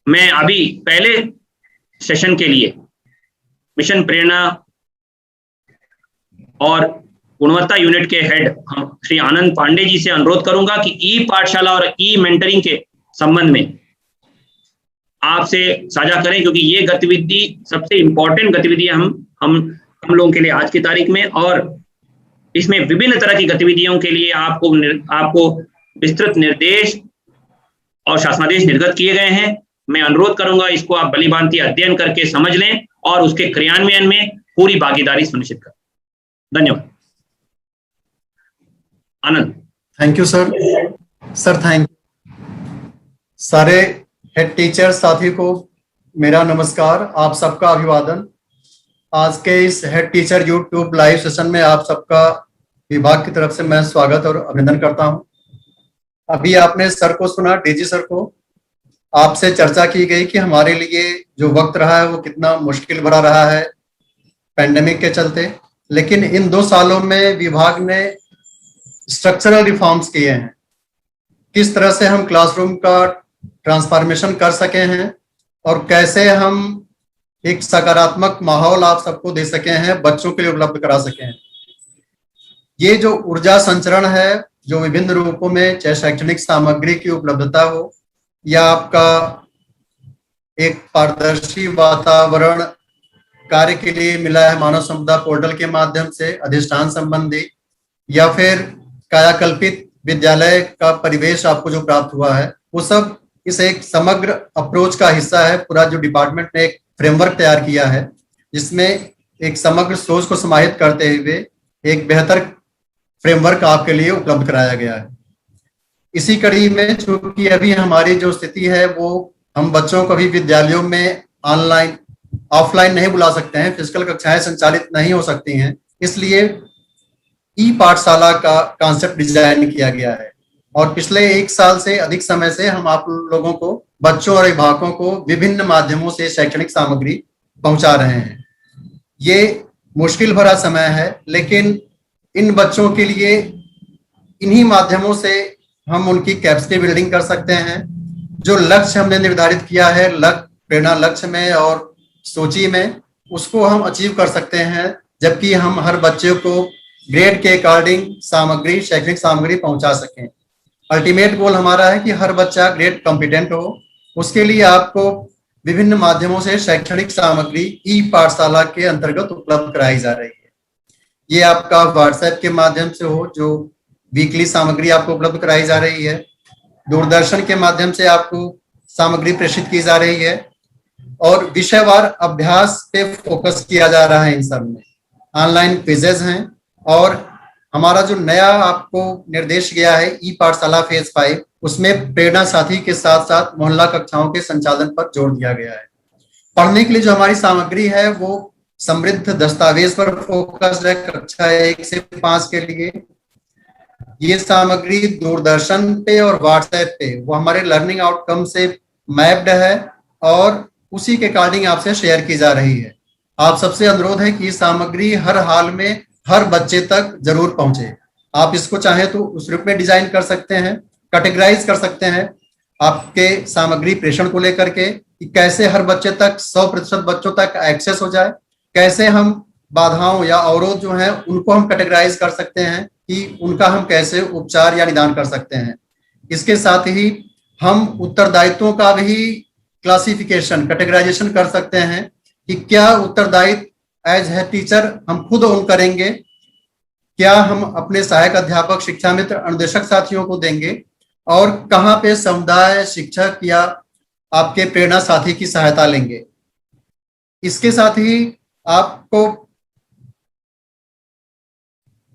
मैं अभी पहले सेशन के लिए मिशन प्रेरणा और गुणवत्ता यूनिट के हेड श्री आनंद पांडे जी से अनुरोध करूंगा कि ई पाठशाला और ई मेंटरिंग के संबंध में आपसे साझा करें, क्योंकि ये गतिविधि सबसे इंपॉर्टेंट गतिविधि हम लोगों के लिए आज की तारीख में, और इसमें विभिन्न तरह की गतिविधियों के लिए आपको विस्तृत निर्देश और शासनादेश निर्गत किए गए हैं। मैं अनुरोध करूंगा इसको आप भलीभांति अध्ययन करके समझ लें और उसके क्रियान्वयन में पूरी भागीदारी सुनिश्चित करें। धन्यवाद। Anand. Thank you sir. Thank you. सारे हेड टीचर साथी को मेरा नमस्कार, आप सबका अभिवादन। आज के इस head teacher YouTube live session में आप सबका विभाग की तरफ से मैं स्वागत और अभिनंदन करता हूं। अभी आपने सर को सुना, डीजी सर को, आपसे चर्चा की गई कि हमारे लिए जो वक्त रहा है वो कितना मुश्किल भरा रहा है पैंडेमिक के चलते, लेकिन इन 2 सालों में विभाग ने स्ट्रक्चरल रिफॉर्म्स किए हैं। किस तरह से हम क्लासरूम का ट्रांसफॉर्मेशन कर सके हैं और कैसे हम एक सकारात्मक माहौल आप सबको दे सके हैं, बच्चों के लिए उपलब्ध करा सके हैं। ये जो ऊर्जा संचरण है, जो विभिन्न रूपों में, चाहे शैक्षणिक सामग्री की उपलब्धता हो या आपका एक पारदर्शी वातावरण कार्य के लिए मिला है मानव संपदा पोर्टल के माध्यम से अधिष्ठान संबंधी, या फिर कायाकल्पित विद्यालय का परिवेश आपको जो प्राप्त हुआ है, वो सब इस एक समग्र अप्रोच का हिस्सा है। पूरा जो डिपार्टमेंट ने एक फ्रेमवर्क तैयार किया है जिसमें एक समग्र सोच को समाहित करते हुए एक बेहतर फ्रेमवर्क आपके लिए उपलब्ध कराया गया है। इसी कड़ी में चूंकि अभी हमारी जो स्थिति है वो हम बच्चों को अभी विद्यालयों में ऑनलाइन ऑफलाइन नहीं बुला सकते हैं, फिजिकल कक्षाएं संचालित नहीं हो सकती हैं, इसलिए ई पाठशाला का कॉन्सेप्ट डिजाइन किया गया है। और पिछले 1 साल से अधिक समय से हम आप लोगों को, बच्चों और अभिभावकों को विभिन्न माध्यमों से शैक्षणिक सामग्री पहुंचा रहे हैं। ये मुश्किल भरा समय है, लेकिन इन बच्चों के लिए इन्हीं माध्यमों से हम उनकी कैपेसिटी बिल्डिंग कर सकते हैं। जो लक्ष्य हमने निर्धारित किया है प्रेरणा लक्ष्य में और सोची में, उसको हम अचीव कर सकते हैं, जबकि हम हर बच्चे को ग्रेड के अकॉर्डिंग सामग्री, शैक्षणिक सामग्री पहुंचा सकें। अल्टीमेट गोल हमारा है कि हर बच्चा ग्रेड कॉम्पिटेंट हो। उसके लिए आपको विभिन्न माध्यमों से शैक्षणिक सामग्री ई पाठशाला के अंतर्गत उपलब्ध कराई जा रही है। ये आपका व्हाट्सएप के माध्यम से हो, जो वीकली सामग्री आपको उपलब्ध कराई जा रही है, दूरदर्शन के माध्यम से आपको सामग्री प्रेषित की जा रही है, और विषयवार अभ्यास पे फोकस किया जा रहा है। इन सब में ऑनलाइन क्विजेज हैं, और हमारा जो नया आपको निर्देश गया है ई पाठशाला फेज 5, उसमें प्रेरणा साथी के साथ साथ मोहल्ला कक्षाओं के संचालन पर जोर दिया गया है। पढ़ने के लिए जो हमारी सामग्री है वो समृद्ध दस्तावेज पर फोकस है कक्षा 1 से 5 के लिए। ये सामग्री दूरदर्शन पे और व्हाट्सएप पे वो हमारे लर्निंग आउटकम से मैप्ड है और उसी के अकॉर्डिंग आपसे शेयर की जा रही है। आप सबसे अनुरोध है कि सामग्री हर हाल में हर बच्चे तक जरूर पहुंचे। आप इसको चाहे तो उस रूप में डिजाइन कर सकते हैं, कैटेगराइज कर सकते हैं आपके सामग्री प्रेषण को लेकर के, कि कैसे हर बच्चे तक 100% बच्चों तक एक्सेस हो जाए, कैसे हम बाधाओं या अवरोध जो हैं उनको हम कैटेगराइज कर सकते हैं कि उनका हम कैसे उपचार या निदान कर सकते हैं। इसके साथ ही हम उत्तरदायित्वों का भी क्लासिफिकेशन, कैटेगराइजेशन कर सकते हैं कि क्या उत्तरदायित्व एज है टीचर हम खुद ऑन करेंगे, क्या हम अपने सहायक अध्यापक, शिक्षा मित्र, अनुदेशक साथियों को देंगे, और कहाँ पे समुदाय, शिक्षक या आपके प्रेरणा साथी की सहायता लेंगे। इसके साथ ही आपको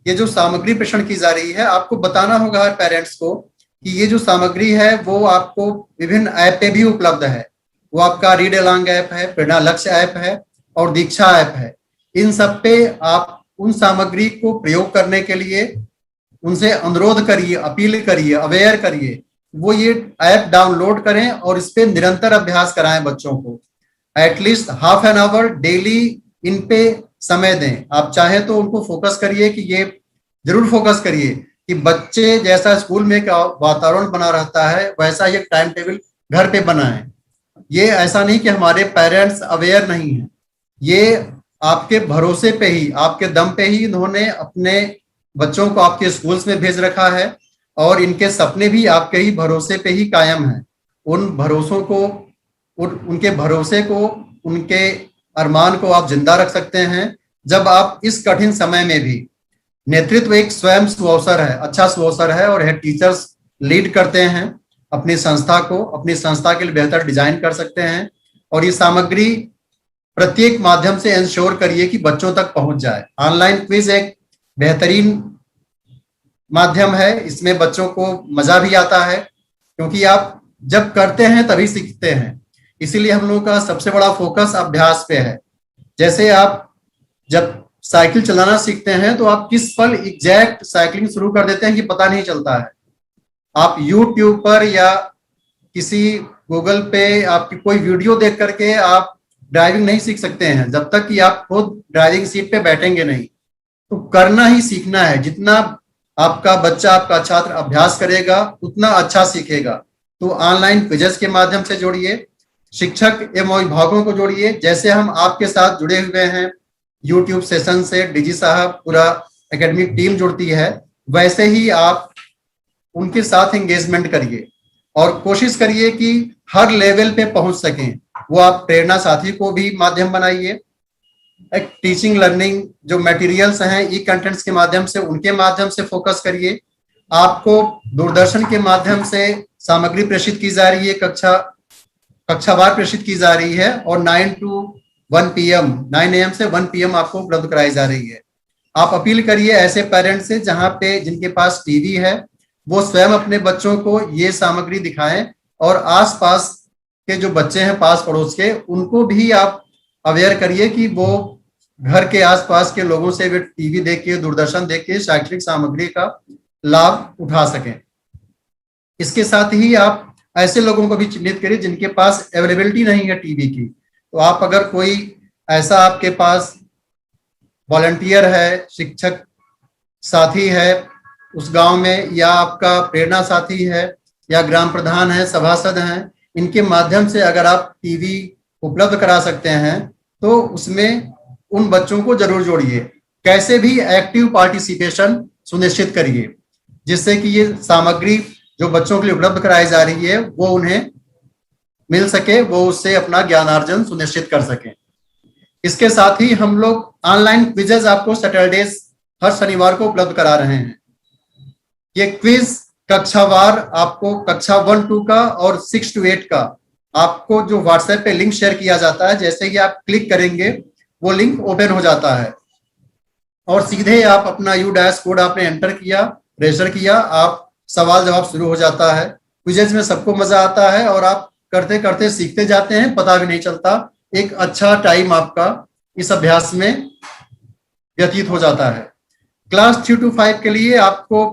ये जो सामग्री प्रेषण की जा रही है, आपको बताना होगा हर पेरेंट्स को कि ये जो सामग्री है वो आपको विभिन्न ऐप पे भी उपलब्ध है। वो आपका रीड अलोंग ऐप है, प्रेरणा लक्ष्य ऐप है और दीक्षा ऐप है। इन सब पे आप उन सामग्री को प्रयोग करने के लिए उनसे अनुरोध करिए, अपील करिए, अवेयर करिए, वो ये ऐप डाउनलोड करें और इस पे निरंतर अभ्यास कराएं बच्चों को। At least half an hour daily इन पे समय दें। आप चाहे तो उनको फोकस करिए कि ये जरूर फोकस करिए कि बच्चे जैसा स्कूल में का वातावरण बना रहता है वैसा ये टाइम टेबल घर पे बनाएं। ये ऐसा नहीं कि हमारे पेरेंट्स अवेयर नहीं है, ये आपके भरोसे पे ही, आपके दम पे ही इन्होंने अपने बच्चों को आपके स्कूल्स में भेज रखा है और इनके सपने भी आपके ही भरोसे पे ही कायम हैं। उन भरोसों को, उनके भरोसे को, उनके अरमान को आप जिंदा रख सकते हैं जब आप इस कठिन समय में भी, नेतृत्व एक स्वयं सुअवसर है, अच्छा सुअवसर है और हेड टीचर्स लीड करते हैं अपनी संस्था को, अपनी संस्था के लिए बेहतर डिजाइन कर सकते हैं और ये सामग्री प्रत्येक माध्यम से इंश्योर करिए कि बच्चों तक पहुंच जाए। ऑनलाइन क्विज एक बेहतरीन माध्यम है, इसमें बच्चों को मजा भी आता है क्योंकि आप जब करते हैं तभी सीखते हैं, इसीलिए हम लोगों का सबसे बड़ा फोकस अभ्यास पे है। जैसे आप जब साइकिल चलाना सीखते हैं तो आप किस पल एग्जैक्ट साइकिलिंग शुरू कर देते हैं कि पता नहीं चलता है। आप यूट्यूब पर या किसी गूगल पे आपकी कोई वीडियो देख करके आप ड्राइविंग नहीं सीख सकते हैं जब तक कि आप खुद ड्राइविंग सीट पे बैठेंगे नहीं। तो करना ही सीखना है, जितना आपका बच्चा, आपका छात्र अभ्यास करेगा उतना अच्छा सीखेगा। तो ऑनलाइन क्विजेस के माध्यम से जोड़िए, शिक्षक एवं अभिभावकों को जोड़िए, जैसे हम आपके साथ जुड़े हुए हैं यूट्यूब सेशन से डीजी साहब, पूरा एकेडमिक टीम जुड़ती है, वैसे ही आप उनके साथ एंगेजमेंट करिए और कोशिश करिए कि हर लेवल पे पहुंच सकें। वो आप प्रेरणा साथी को भी माध्यम बनाइए, एक टीचिंग लर्निंग जो मटेरियल्स हैं ई कंटेंट्स के माध्यम से, उनके माध्यम से फोकस करिए। आपको दूरदर्शन के माध्यम से सामग्री प्रेषित की जा रही है, कक्षावार प्रेषित की जा रही है और 9 to 1 PM 9 AM से 1 PM आपको उपलब्ध कराई जा रही है। आप अपील करिए ऐसे पेरेंट्स से जहां पे जिनके पास टीवी है, वो स्वयं अपने बच्चों को ये सामग्री दिखाएं और आसपास के जो बच्चे हैं पास पड़ोस के, उनको भी आप अवेयर करिए कि वो घर के आसपास के लोगों से भी टीवी देख के, दूरदर्शन देख के शैक्षणिक सामग्री का लाभ उठा सकें। इसके साथ ही आप ऐसे लोगों को भी चिन्हित करिए जिनके पास अवेलेबिलिटी नहीं है टीवी की। तो आप अगर कोई ऐसा आपके पास वॉलंटियर है, शिक्षक साथी है उस गांव में, या आपका प्रेरणा साथी है, या ग्राम प्रधान है, सभासद हैं, इनके माध्यम से अगर आप टीवी उपलब्ध करा सकते हैं तो उसमें उन बच्चों को जरूर जोड़िए। कैसे भी एक्टिव पार्टिसिपेशन सुनिश्चित करिए जिससे कि ये सामग्री जो बच्चों के लिए उपलब्ध कराई जा रही है वो उन्हें मिल सके, वो उससे अपना ज्ञानार्जन सुनिश्चित कर सकें। इसके साथ ही हम लोग ऑनलाइन क्विजेज आपको सैटरडेज हर शनिवार को उपलब्ध करा रहे हैं। ये क्विज कक्षावार आपको कक्षा 1 2 का और 6 to 8 का आपको जो व्हाट्सएप पे लिंक शेयर किया जाता है, जैसे ही आप क्लिक करेंगे वो लिंक ओपन हो जाता है और सीधे आप अपना U-डैश कोड आपने एंटर किया, रजिस्टर किया, आप सवाल जवाब शुरू हो जाता है। क्विजेज में सबको मजा आता है और आप करते करते सीखते जाते हैं, पता भी नहीं चलता। एक अच्छा टाइम आपका इस अभ्यास में व्यतीत हो जाता है। क्लास 3 to 5 के लिए आपको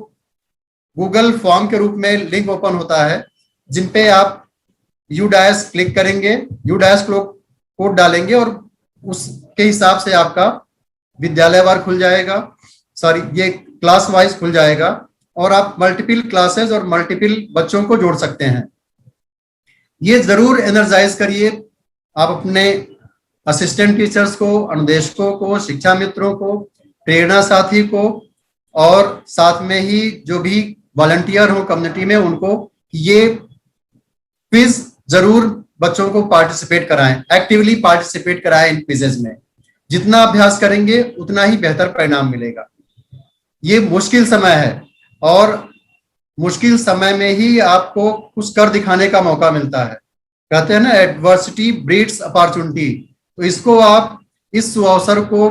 गूगल फॉर्म के रूप में लिंक ओपन होता है जिन पे आप U-डैश क्लिक करेंगे, U-डैश कोड डालेंगे और उसके हिसाब से आपका विद्यालयवार खुल जाएगा, ये क्लास वाइज खुल जाएगा और आप मल्टीपल क्लासेस और मल्टीपल बच्चों को जोड़ सकते हैं। ये जरूर एनर्जाइज करिए आप अपने असिस्टेंट टीचर्स को, अनुदेशकों को, शिक्षा मित्रों को, प्रेरणा साथी को और साथ में ही जो भी वॉलंटियर हो कम्युनिटी में उनको ये क्विज जरूर बच्चों को पार्टिसिपेट कराएं, एक्टिवली पार्टिसिपेट कराएं इन क्विजेज में। जितना अभ्यास करेंगे उतना ही बेहतर परिणाम मिलेगा। ये मुश्किल समय है और मुश्किल समय में ही आपको कुछ कर दिखाने का मौका मिलता है। कहते हैं ना, एडवर्सिटी ब्रीड्स अपॉर्चुनिटी। तो इसको आप इस अवसर को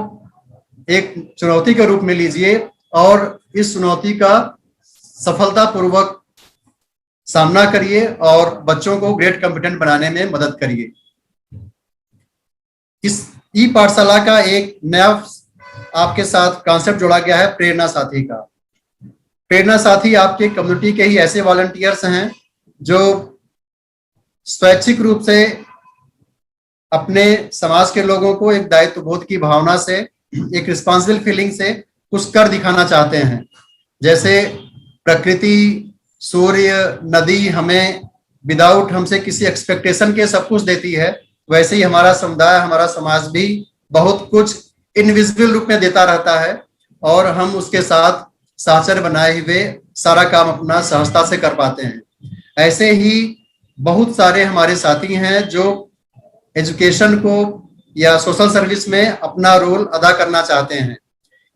एक चुनौती के रूप में लीजिए और इस चुनौती का सफलतापूर्वक सामना करिए और बच्चों को ग्रेट कॉम्पिटेंट बनाने में मदद करिए। इस ई पाठशाला का एक नया आपके साथ कॉन्सेप्ट जोड़ा गया है, प्रेरणा साथी का। प्रेरणा साथी आपके कम्युनिटी के ही ऐसे वॉलंटियर्स हैं जो स्वैच्छिक रूप से अपने समाज के लोगों को एक दायित्व बोध की भावना से, एक रिस्पॉन्सिबल फीलिंग से कुछ कर दिखाना चाहते हैं। जैसे प्रकृति, सूर्य, नदी हमें विदाउट हमसे किसी एक्सपेक्टेशन के सब कुछ देती है, वैसे ही हमारा समुदाय, हमारा समाज भी बहुत कुछ इनविजिबल रूप में देता रहता है और हम उसके साथ साहचर्य बनाए हुए सारा काम अपना सहजता से कर पाते हैं। ऐसे ही बहुत सारे हमारे साथी हैं जो एजुकेशन को या सोशल सर्विस में अपना रोल अदा करना चाहते हैं।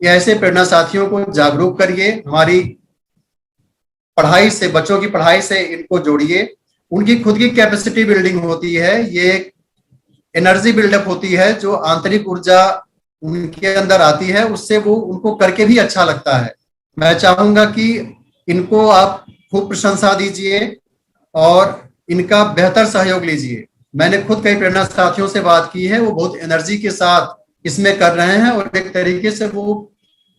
ये ऐसे प्रेरणा साथियों को जागरूक करिए, हमारी पढ़ाई से, बच्चों की पढ़ाई से इनको जोड़िए। उनकी खुद की कैपेसिटी बिल्डिंग होती है, ये एनर्जी बिल्डअप होती है, जो आंतरिक ऊर्जा उनके अंदर आती है, उससे वो उनको करके भी अच्छा लगता है। मैं चाहूंगा कि इनको आप खूब प्रशंसा दीजिए और इनका बेहतर सहयोग लीजिए। मैंने खुद कई प्रेरणा साथियों से बात की है, वो बहुत एनर्जी के साथ इसमें कर रहे हैं और एक तरीके से वो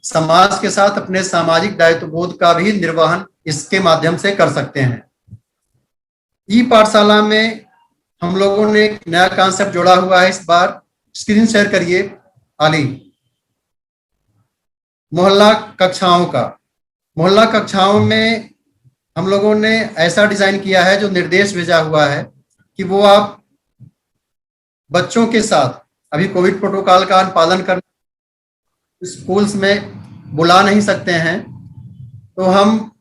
समाज के साथ अपने सामाजिक दायित्व बोध का भी निर्वहन इसके माध्यम से कर सकते हैं। ई पाठशाला में हम लोगों ने एक नया कॉन्सेप्ट जोड़ा हुआ है इस बार। स्क्रीन शेयर करिए आली। मोहल्ला कक्षाओं का, मोहल्ला कक्षाओं में हम लोगों ने ऐसा डिजाइन किया है, जो निर्देश भेजा हुआ है कि वो आप बच्चों के साथ, अभी कोविड प्रोटोकॉल का पालन कर स्कूल्स में बुला नहीं सकते हैं, तो हम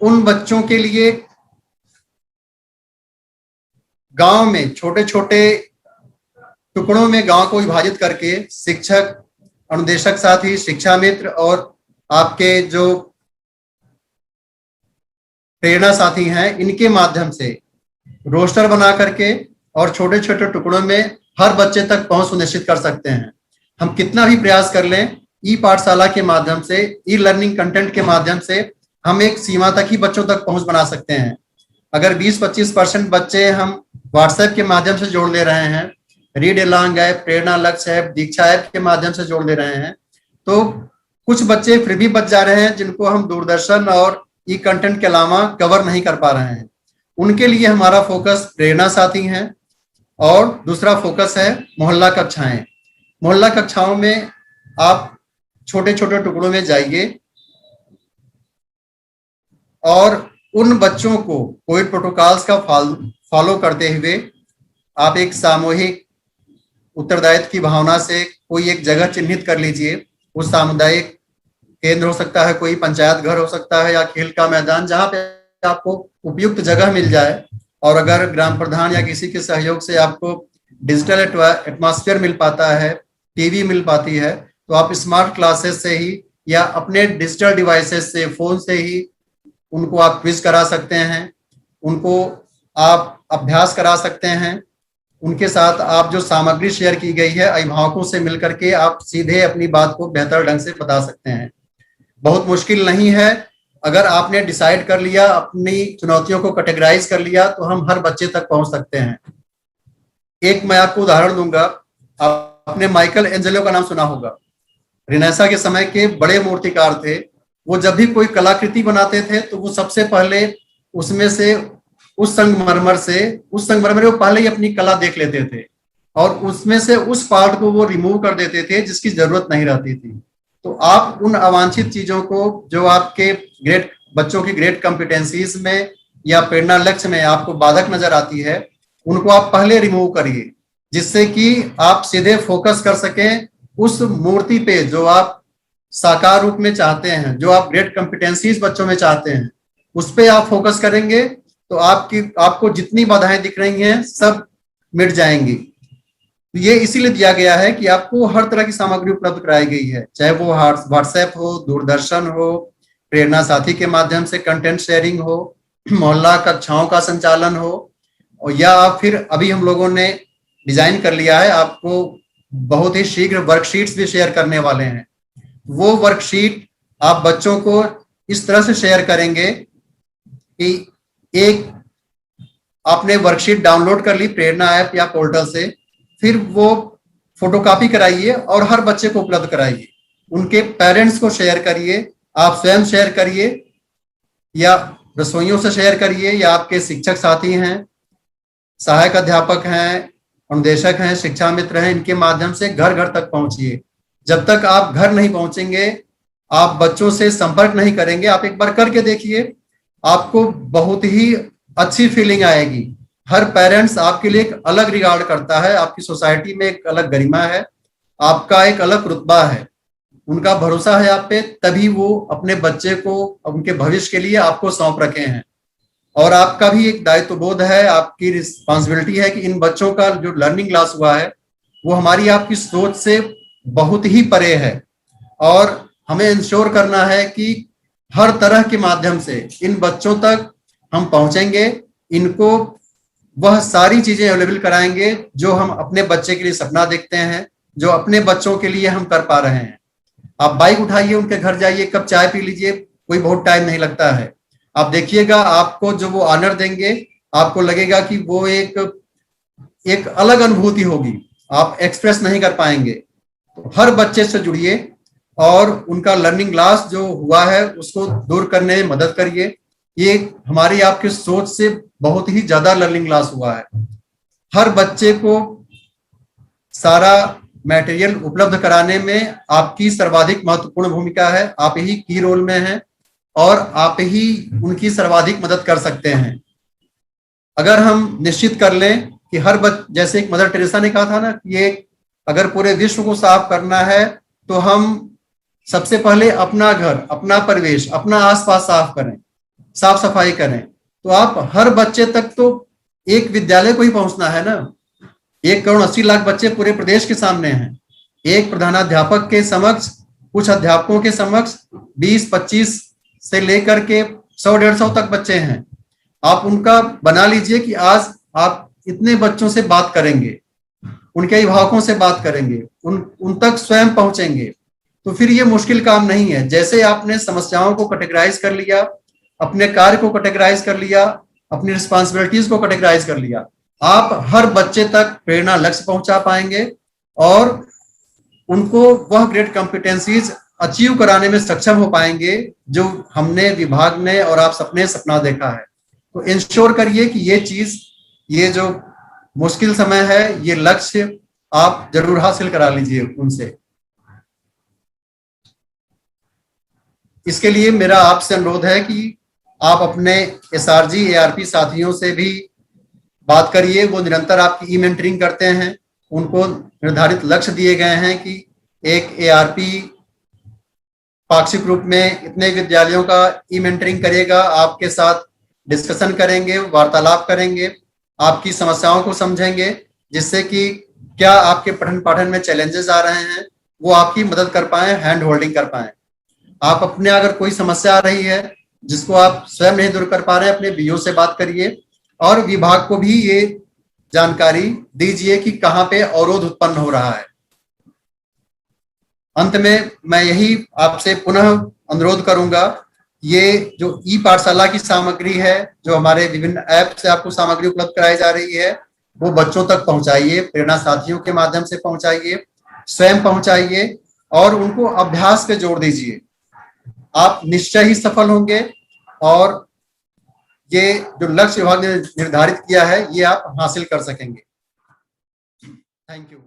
उन बच्चों के लिए गांव में छोटे छोटे टुकड़ों में गांव को विभाजित करके शिक्षक, अनुदेशक साथी, शिक्षा मित्र और आपके जो प्रेरणा साथी हैं, इनके माध्यम से रोस्टर बना करके और छोटे छोटे टुकड़ों में हर बच्चे तक पहुंच सुनिश्चित कर सकते हैं। हम कितना भी प्रयास कर लें, ई पाठशाला के माध्यम से, ई लर्निंग कंटेंट के माध्यम से हम एक सीमा तक ही बच्चों तक पहुंच बना सकते हैं। अगर 20-25% बच्चे हम व्हाट्सएप के माध्यम से जोड़ ले रहे हैं, रीड एलॉन्ग ऐप, प्रेरणा लक्ष्य ऐप, दीक्षा ऐप के माध्यम से जोड़ ले रहे हैं, तो कुछ बच्चे फिर भी बच जा रहे हैं जिनको हम दूरदर्शन और ई कंटेंट के अलावा कवर नहीं कर पा रहे हैं। उनके लिए हमारा फोकस प्रेरणा साथी हैं और दूसरा फोकस है मोहल्ला कक्षाएं। मोहल्ला कक्षाओं में आप छोटे छोटे टुकड़ों में जाइए और उन बच्चों को कोविड प्रोटोकॉल्स का फॉलो करते हुए आप एक सामूहिक उत्तरदायित्व की भावना से कोई एक जगह चिन्हित कर लीजिए। वो सामुदायिक केंद्र हो सकता है, कोई पंचायत घर हो सकता है, या खेल का मैदान, जहाँ पे आपको उपयुक्त जगह मिल जाए। और अगर ग्राम प्रधान या किसी के सहयोग से आपको डिजिटल एटमॉस्फेयर मिल पाता है, टीवी मिल पाती है, तो आप स्मार्ट क्लासेस से ही या अपने डिजिटल डिवाइसेस से, फोन से ही उनको आप क्विज करा सकते हैं, उनको आप अभ्यास करा सकते हैं। उनके साथ आप जो सामग्री शेयर की गई है, अभिभावकों से मिलकर के आप सीधे अपनी बात को बेहतर ढंग से बता सकते हैं। बहुत मुश्किल नहीं है। अगर आपने डिसाइड कर लिया, अपनी चुनौतियों को कैटेगराइज कर लिया, तो हम हर बच्चे तक पहुंच सकते हैं। एक मैं आपको उदाहरण दूंगा। आपने माइकल एंजेलो का नाम सुना होगा, रिनेसा के समय के बड़े मूर्तिकार थे। वो जब भी कोई कलाकृति बनाते थे तो वो सबसे पहले उसमें से उस संगमरमर वो पहले ही अपनी कला देख लेते थे और उसमें से उस पार्ट को वो रिमूव कर देते थे जिसकी जरूरत नहीं रहती थी। तो आप उन अवांछित चीजों को जो आपके बच्चों की ग्रेट कॉम्पिटेंसीज में या प्रेरणा लक्ष्य में आपको बाधक नजर आती है, उनको आप पहले रिमूव करिए, जिससे कि आप सीधे फोकस कर सकें उस मूर्ति पे जो आप साकार रूप में चाहते हैं, जो आप ग्रेट कॉम्पिटेंसीज बच्चों में चाहते हैं, उस पे आप फोकस करेंगे तो आपको जितनी बाधाएं दिख रही हैं सब मिट जाएंगी। ये इसीलिए दिया गया है कि आपको हर तरह की सामग्री उपलब्ध कराई गई है, चाहे वो व्हाट्सएप हो, दूरदर्शन हो, प्रेरणा साथी के माध्यम से कंटेंट शेयरिंग हो, मोहल्ला कक्षाओं का संचालन हो, और या फिर अभी हम लोगों ने डिजाइन कर लिया है, आपको बहुत ही शीघ्र वर्कशीट्स भी शेयर करने वाले हैं। वो वर्कशीट आप बच्चों को इस तरह से शेयर करेंगे कि एक आपने वर्कशीट डाउनलोड कर ली प्रेरणा ऐप या पोर्टल से, फिर वो फोटोकॉपी कराइए और हर बच्चे को उपलब्ध कराइए। उनके पेरेंट्स को शेयर करिए, आप स्वयं शेयर करिए या रसोइयों से शेयर करिए, या आपके शिक्षक साथी हैं, सहायक अध्यापक हैं, अनुदेशक हैं, शिक्षा मित्र हैं, इनके माध्यम से घर घर तक पहुंचिए। जब तक आप घर नहीं पहुंचेंगे, आप बच्चों से संपर्क नहीं करेंगे। आप एक बार करके देखिए, आपको बहुत ही अच्छी फीलिंग आएगी। हर पेरेंट्स आपके लिए एक अलग रिगार्ड करता है, आपकी सोसाइटी में एक अलग गरिमा है, आपका एक अलग रुतबा है, उनका भरोसा है आप पे, तभी वो अपने बच्चे को उनके भविष्य के लिए आपको सौंप रखे हैं। और आपका भी एक दायित्व बोध है, आपकी रिस्पॉन्सिबिलिटी है कि इन बच्चों का जो लर्निंग लॉस हुआ है वो हमारी आपकी सोच से बहुत ही परे है, और हमें इंश्योर करना है कि हर तरह के माध्यम से इन बच्चों तक हम पहुंचेंगे, इनको वह सारी चीजें अवेलेबल कराएंगे जो हम अपने बच्चे के लिए सपना देखते हैं, जो अपने बच्चों के लिए हम कर पा रहे हैं। आप बाइक उठाइए, उनके घर जाइए, कप चाय पी लीजिए, कोई बहुत टाइम नहीं लगता है। आप देखिएगा, आपको जो वो ऑनर देंगे, आपको लगेगा कि वो एक अलग अनुभूति होगी, आप एक्सप्रेस नहीं कर पाएंगे। तो हर बच्चे से जुड़िए और उनका लर्निंग लॉस जो हुआ है उसको दूर करने में मदद करिए। ये हमारी आपकी सोच से बहुत ही ज्यादा लर्निंग लॉस हुआ है। हर बच्चे को सारा मटेरियल उपलब्ध कराने में आपकी सर्वाधिक महत्वपूर्ण भूमिका है, आप ही की रोल में हैं और आप ही उनकी सर्वाधिक मदद कर सकते हैं। अगर हम निश्चित कर लें कि जैसे एक मदर टेरेसा ने कहा था ना, ये अगर पूरे विश्व को साफ करना है तो हम सबसे पहले अपना घर, अपना परिवेश, अपना आसपास साफ करें, साफ सफाई करें। तो आप हर बच्चे तक तो एक विद्यालय को ही पहुंचना है ना। 1,80,00,000 बच्चे पूरे प्रदेश के सामने हैं। एक प्रधानाध्यापक के समक्ष, कुछ अध्यापकों के समक्ष 20-25 से लेकर के 100-150 तक बच्चे हैं। आप उनका बना लीजिए कि आज आप इतने बच्चों से बात करेंगे, उनके अभिभावकों से बात करेंगे, उन तक स्वयं पहुंचेंगे। तो फिर ये मुश्किल काम नहीं है। जैसे आपने समस्याओं को कैटेगराइज कर लिया, अपने कार्य को कैटेगराइज कर लिया, अपनी रिस्पॉन्सिबिलिटीज को कैटेगराइज कर लिया, आप हर बच्चे तक प्रेरणा लक्ष्य पहुंचा पाएंगे और उनको वह ग्रेट कॉम्पिटेंसीज अचीव कराने में सक्षम हो पाएंगे जो हमने, विभाग ने और आप सबने सपना देखा है। तो इंश्योर करिए कि ये चीज, ये जो मुश्किल समय है, ये लक्ष्य आप जरूर हासिल करा लीजिए उनसे। इसके लिए मेरा आपसे अनुरोध है कि आप अपने SRG ARP साथियों से भी बात करिए। वो निरंतर आपकी मेंटरिंग करते हैं, उनको निर्धारित लक्ष्य दिए गए हैं कि एक ARP पाक्षिक रूप में इतने विद्यालयों का मेंटरिंग करेगा, आपके साथ डिस्कशन करेंगे, वार्तालाप करेंगे, आपकी समस्याओं को समझेंगे, जिससे कि क्या आपके पठन पाठन में चैलेंजेस आ रहे हैं वो आपकी मदद कर पाए, हैंड होल्डिंग कर पाए। आप अपने अगर कोई समस्या आ रही है जिसको आप स्वयं नहीं दूर कर पा रहे हैं, अपने BO से बात करिए और विभाग को भी ये जानकारी दीजिए कि कहाँ पे अवरोध उत्पन्न हो रहा है। अंत में मैं यही आपसे पुनः अनुरोध करूंगा, ये जो पाठशाला की सामग्री है, जो हमारे विभिन्न ऐप से आपको सामग्री उपलब्ध कराई जा रही है, वो बच्चों तक पहुंचाइए, प्रेरणा साथियों के माध्यम से पहुंचाइए, स्वयं पहुंचाइए और उनको अभ्यास पे जोड़ दीजिए। आप निश्चय ही सफल होंगे और ये जो लक्ष्य विभाग ने निर्धारित किया है ये आप हासिल कर सकेंगे। Thank you.